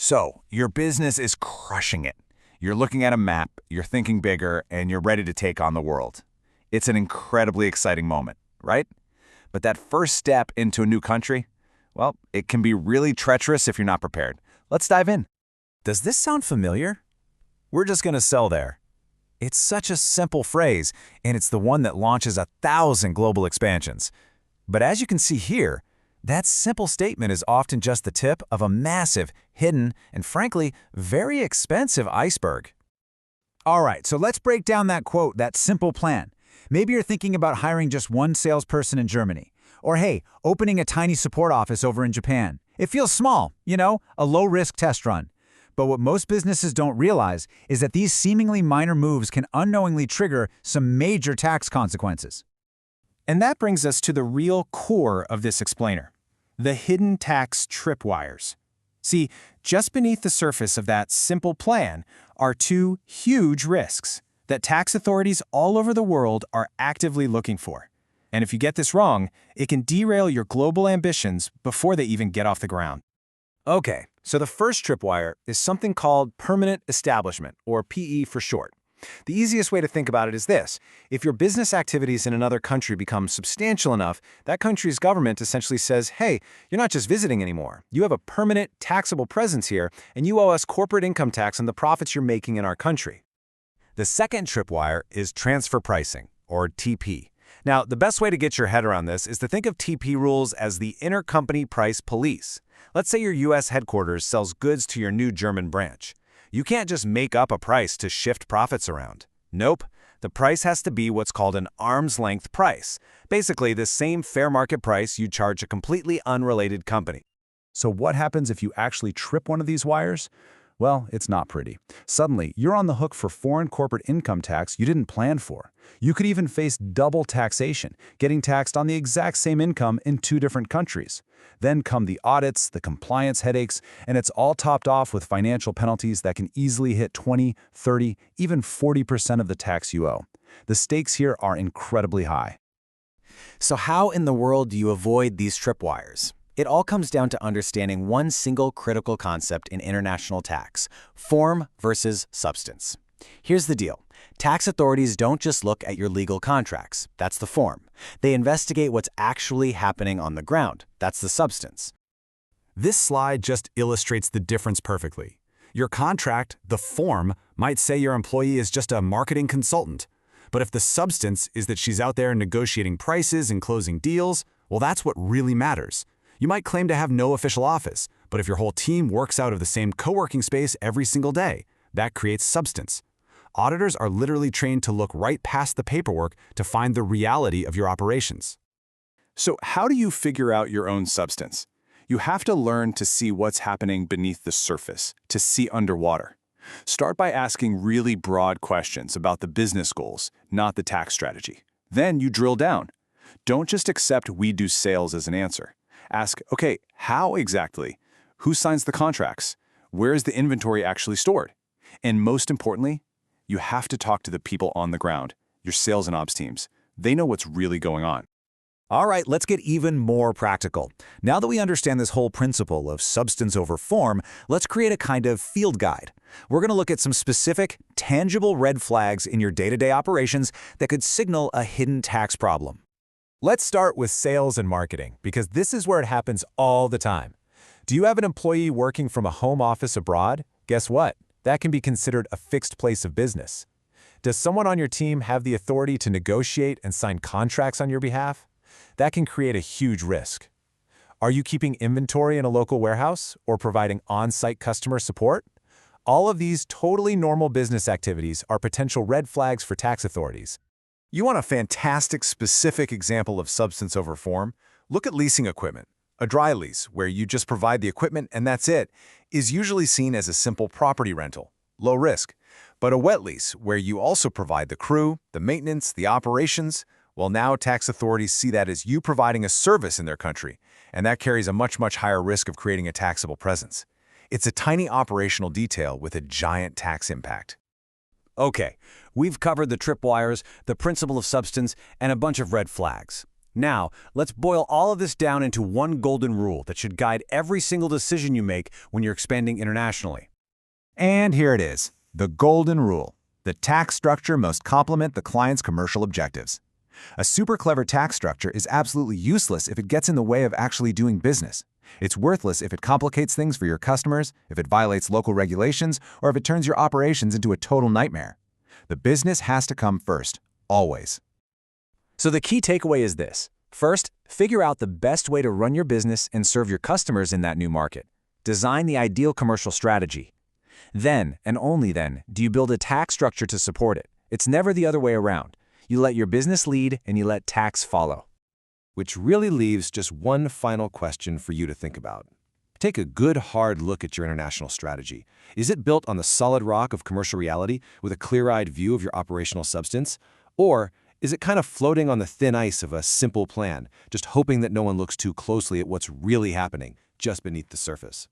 So, your business is crushing it. You're looking at a map, you're thinking bigger, and you're ready to take on the world. It's an incredibly exciting moment, right? But that first step into a new country, well, it can be really treacherous if you're not prepared. Let's dive in. Does this sound familiar? We're just going to sell there. It's such a simple phrase, and it's the one that launches 1,000 global expansions. But as you can see here, that simple statement is often just the tip of a massive, hidden, and frankly, very expensive iceberg. All right, so let's break down that quote, that simple plan. Maybe you're thinking about hiring just one salesperson in Germany. Or hey, opening a tiny support office over in Japan. It feels small, a low-risk test run. But what most businesses don't realize is that these seemingly minor moves can unknowingly trigger some major tax consequences. And that brings us to the real core of this explainer, the hidden tax tripwires. See, just beneath the surface of that simple plan are two huge risks that tax authorities all over the world are actively looking for. And if you get this wrong, it can derail your global ambitions before they even get off the ground. Okay, so the first tripwire is something called permanent establishment, or PE for short. The easiest way to think about it is this. If your business activities in another country become substantial enough, that country's government essentially says, hey, you're not just visiting anymore. You have a permanent taxable presence here, and you owe us corporate income tax on the profits you're making in our country. The second tripwire is transfer pricing, or TP. Now, the best way to get your head around this is to think of TP rules as the intercompany price police. Let's say your U.S. headquarters sells goods to your new German branch. You can't just make up a price to shift profits around. Nope. The price has to be what's called an arm's length price. Basically, the same fair market price you charge a completely unrelated company. So what happens if you actually trip one of these wires? Well, it's not pretty. Suddenly, you're on the hook for foreign corporate income tax you didn't plan for. You could even face double taxation, getting taxed on the exact same income in two different countries. Then come the audits, the compliance headaches, and it's all topped off with financial penalties that can easily hit 20, 30, even 40% of the tax you owe. The stakes here are incredibly high. So how in the world do you avoid these tripwires? It all comes down to understanding one single critical concept in international tax: form versus substance. Here's the deal. Tax authorities don't just look at your legal contracts. That's the form. They investigate what's actually happening on the ground. That's the substance. This slide just illustrates the difference perfectly. Your contract, the form, might say your employee is just a marketing consultant. But if the substance is that she's out there negotiating prices and closing deals, well, that's what really matters. You might claim to have no official office, but if your whole team works out of the same co-working space every single day, that creates substance. Auditors are literally trained to look right past the paperwork to find the reality of your operations. So how do you figure out your own substance? You have to learn to see what's happening beneath the surface, to see underwater. Start by asking really broad questions about the business goals, not the tax strategy. Then you drill down. Don't just accept "we do sales" as an answer. Ask, okay, how exactly? Who signs the contracts? Where is the inventory actually stored? And most importantly, you have to talk to the people on the ground, your sales and ops teams. They know what's really going on. All right, let's get even more practical. Now that we understand this whole principle of substance over form, let's create a kind of field guide. We're going to look at some specific, tangible red flags in your day-to-day operations that could signal a hidden tax problem. Let's start with sales and marketing, because this is where it happens all the time. Do you have an employee working from a home office abroad? Guess what? That can be considered a fixed place of business. Does someone on your team have the authority to negotiate and sign contracts on your behalf? That can create a huge risk. Are you keeping inventory in a local warehouse or providing on-site customer support? All of these totally normal business activities are potential red flags for tax authorities. You want a fantastic, specific example of substance over form? Look at leasing equipment. A dry lease, where you just provide the equipment and that's it, is usually seen as a simple property rental, low risk. But a wet lease, where you also provide the crew, the maintenance, the operations, well, now tax authorities see that as you providing a service in their country, and that carries a much, much higher risk of creating a taxable presence. It's a tiny operational detail with a giant tax impact. Okay, we've covered the tripwires, the principle of substance, and a bunch of red flags. Now, let's boil all of this down into one golden rule that should guide every single decision you make when you're expanding internationally. And here it is, the golden rule. The tax structure must complement the client's commercial objectives. A super clever tax structure is absolutely useless if it gets in the way of actually doing business. It's worthless if it complicates things for your customers, if it violates local regulations, or if it turns your operations into a total nightmare. The business has to come first, always. So the key takeaway is this. First, figure out the best way to run your business and serve your customers in that new market. Design the ideal commercial strategy. Then, and only then, do you build a tax structure to support it. It's never the other way around. You let your business lead and you let tax follow. Which really leaves just one final question for you to think about. Take a good hard look at your international strategy. Is it built on the solid rock of commercial reality with a clear-eyed view of your operational substance? Or is it kind of floating on the thin ice of a simple plan, just hoping that no one looks too closely at what's really happening just beneath the surface?